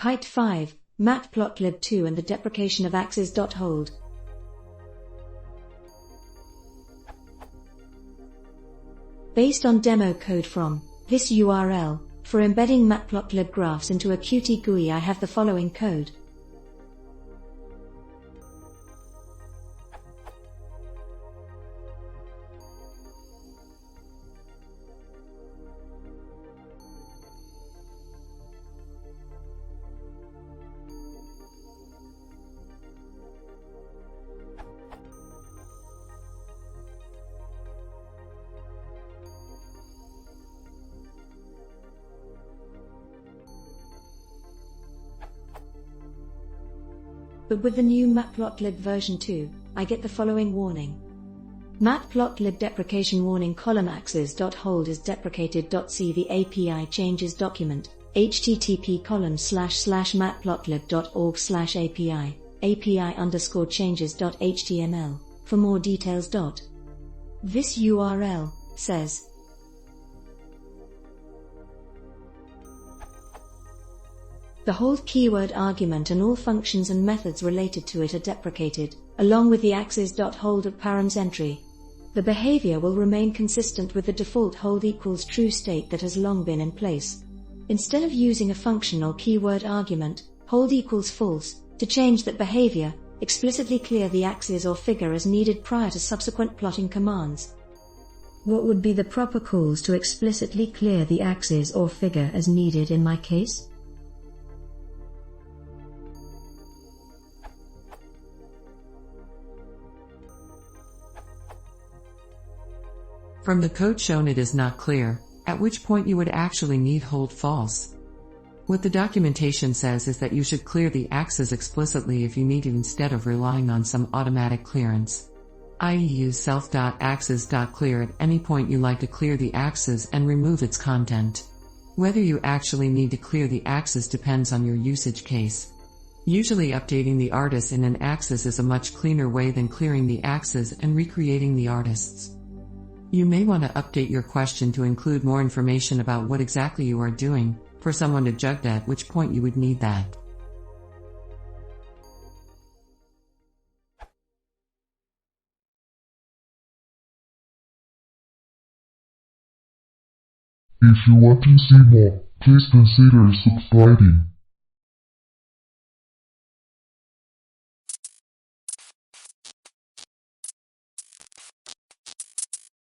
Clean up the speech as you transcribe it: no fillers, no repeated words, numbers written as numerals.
pyqt5, matplotlib2 and the deprecation of axes.hold. Based on demo code from this URL, for embedding matplotlib graphs into a Qt GUI, I have the following code. But with the new matplotlib version 2, I get the following warning. Matplotlib deprecation warning: column axes.hold is deprecated. See the API changes document, http://matplotlib.org/API, API_changes.html, for more details. This URL says, the hold keyword argument and all functions and methods related to it are deprecated, along with the axes.hold at params entry. The behavior will remain consistent with the default hold equals true state that has long been in place. Instead of using a function or keyword argument, hold equals false, to change that behavior, explicitly clear the axis or figure as needed prior to subsequent plotting commands. What would be the proper calls to explicitly clear the axis or figure as needed in my case? From the code shown, it is not clear at which point you would actually need hold false. What the documentation says is that you should clear the axis explicitly if you need it, instead of relying on some automatic clearance. I.e., use self.axis.clear at any point you like to clear the axis and remove its content. Whether you actually need to clear the axis depends on your usage case. Usually updating the artist in an axis is a much cleaner way than clearing the axis and recreating the artists. You may want to update your question to include more information about what exactly you are doing, for someone to judge at which point you would need that. If you want to see more, please consider subscribing.